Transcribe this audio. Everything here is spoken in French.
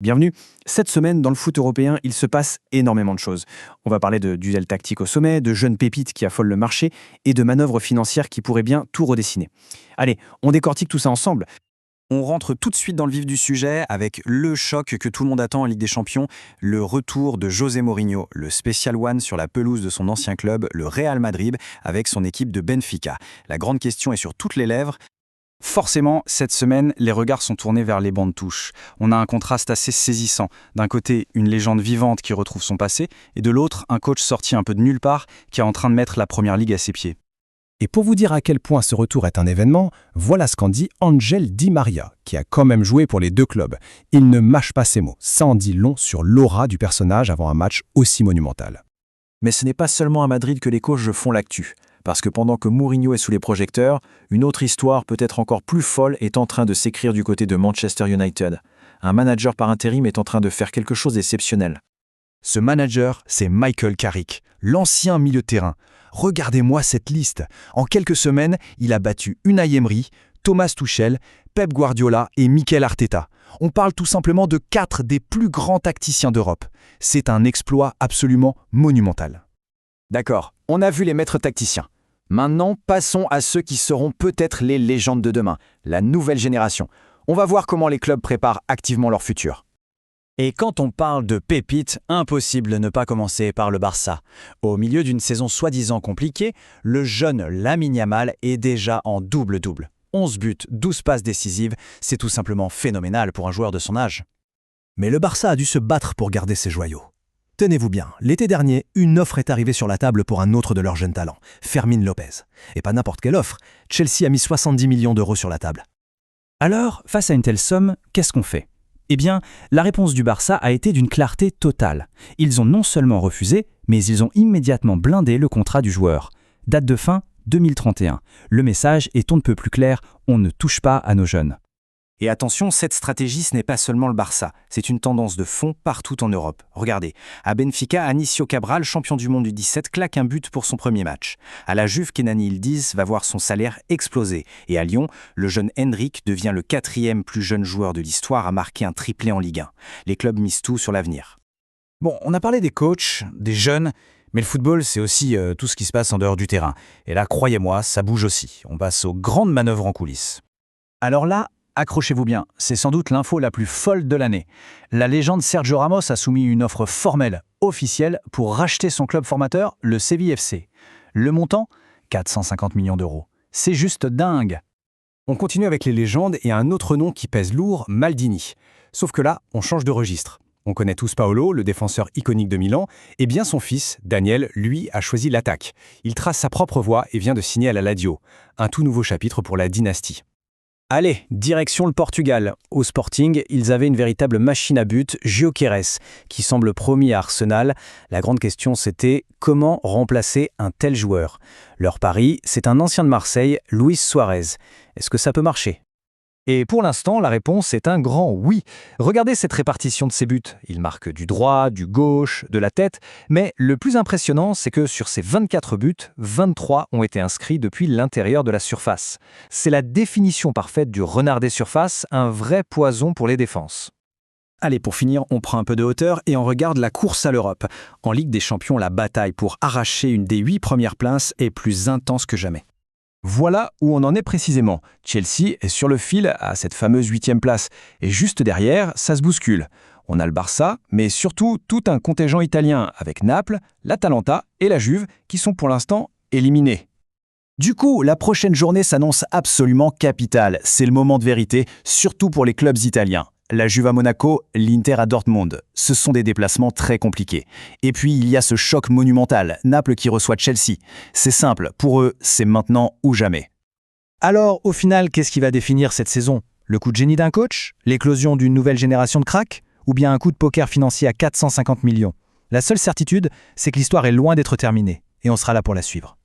Bienvenue. Cette semaine, dans le foot européen, il se passe énormément de choses. On va parler de duels tactiques au sommet, de jeunes pépites qui affolent le marché et de manœuvres financières qui pourraient bien tout redessiner. Allez, on décortique tout ça ensemble. On rentre tout de suite dans le vif du sujet avec le choc que tout le monde attend en Ligue des Champions, le retour de José Mourinho, le Special One sur la pelouse de son ancien club, le Real Madrid, avec son équipe de Benfica. La grande question est sur toutes les lèvres. Forcément, cette semaine, les regards sont tournés vers les bancs de touche. On a un contraste assez saisissant. D'un côté, une légende vivante qui retrouve son passé, et de l'autre, un coach sorti un peu de nulle part qui est en train de mettre la première ligue à ses pieds. Et pour vous dire à quel point ce retour est un événement, voilà ce qu'en dit Angel Di Maria, qui a quand même joué pour les deux clubs. Il ne mâche pas ses mots. Ça en dit long sur l'aura du personnage avant un match aussi monumental. Mais ce n'est pas seulement à Madrid que les coachs font l'actu. Parce que pendant que Mourinho est sous les projecteurs, une autre histoire peut-être encore plus folle est en train de s'écrire du côté de Manchester United. Un manager par intérim est en train de faire quelque chose d'exceptionnel. Ce manager, c'est Michael Carrick, l'ancien milieu de terrain. Regardez-moi cette liste. En quelques semaines, il a battu Unai Emery, Thomas Tuchel, Pep Guardiola et Mikel Arteta. On parle tout simplement de 4 des plus grands tacticiens d'Europe. C'est un exploit absolument monumental. D'accord, on a vu les maîtres tacticiens. Maintenant, passons à ceux qui seront peut-être les légendes de demain, la nouvelle génération. On va voir comment les clubs préparent activement leur futur. Et quand on parle de pépites, impossible de ne pas commencer par le Barça. Au milieu d'une saison soi-disant compliquée, le jeune Lamine Yamal est déjà en double-double. 11 buts, 12 passes décisives, c'est tout simplement phénoménal pour un joueur de son âge. Mais le Barça a dû se battre pour garder ses joyaux. Tenez-vous bien, l'été dernier, une offre est arrivée sur la table pour un autre de leurs jeunes talents, Fermín López. Et pas n'importe quelle offre, Chelsea a mis 70 millions d'euros sur la table. Alors, face à une telle somme, qu'est-ce qu'on fait ? Eh bien, la réponse du Barça a été d'une clarté totale. Ils ont non seulement refusé, mais ils ont immédiatement blindé le contrat du joueur. Date de fin, 2031. Le message est on ne peut plus clair, on ne touche pas à nos jeunes. Et attention, cette stratégie, ce n'est pas seulement le Barça, c'est une tendance de fond partout en Europe. Regardez, à Benfica, Anísio Cabral, champion du monde du 17, claque un but pour son premier match. À la Juve, Kenani Yıldız va voir son salaire exploser. Et à Lyon, le jeune Endrick devient le 4e plus jeune joueur de l'histoire à marquer un triplé en Ligue 1. Les clubs misent tout sur l'avenir. Bon, on a parlé des coachs, des jeunes, mais le football, c'est aussi tout ce qui se passe en dehors du terrain. Et là, croyez-moi, ça bouge aussi. On passe aux grandes manœuvres en coulisses. Alors là, accrochez-vous bien, c'est sans doute l'info la plus folle de l'année. La légende Sergio Ramos a soumis une offre formelle, officielle, pour racheter son club formateur, le Séville FC. Le montant, 450 millions d'euros. C'est juste dingue. On continue avec les légendes et un autre nom qui pèse lourd, Maldini. Sauf que là, on change de registre. On connaît tous Paolo, le défenseur iconique de Milan, et bien son fils, Daniel, lui, a choisi l'attaque. Il trace sa propre voie et vient de signer à la Lazio. Un tout nouveau chapitre pour la dynastie. Allez, direction le Portugal. Au Sporting, ils avaient une véritable machine à but, Gyökeres, qui semble promis à Arsenal. La grande question, c'était comment remplacer un tel joueur. Leur pari, c'est un ancien de Marseille, Luis Suarez. Est-ce que ça peut marcher ? Et pour l'instant, la réponse est un grand oui. Regardez cette répartition de ses buts. Il marque du droit, du gauche, de la tête. Mais le plus impressionnant, c'est que sur ces 24 buts, 23 ont été inscrits depuis l'intérieur de la surface. C'est la définition parfaite du renard des surfaces, un vrai poison pour les défenses. Allez, pour finir, on prend un peu de hauteur et on regarde la course à l'Europe. En Ligue des Champions, la bataille pour arracher une des 8 premières places est plus intense que jamais. Voilà où on en est précisément. Chelsea est sur le fil à cette fameuse 8e place. Et juste derrière, ça se bouscule. On a le Barça, mais surtout tout un contingent italien avec Naples, l'Atalanta et la Juve qui sont pour l'instant éliminés. Du coup, la prochaine journée s'annonce absolument capitale. C'est le moment de vérité, surtout pour les clubs italiens. La Juve à Monaco, l'Inter à Dortmund. Ce sont des déplacements très compliqués. Et puis, il y a ce choc monumental, Naples qui reçoit Chelsea. C'est simple, pour eux, c'est maintenant ou jamais. Alors, au final, qu'est-ce qui va définir cette saison ? Le coup de génie d'un coach ? L'éclosion d'une nouvelle génération de cracks ? Ou bien un coup de poker financier à 450 millions ? La seule certitude, c'est que l'histoire est loin d'être terminée. Et on sera là pour la suivre.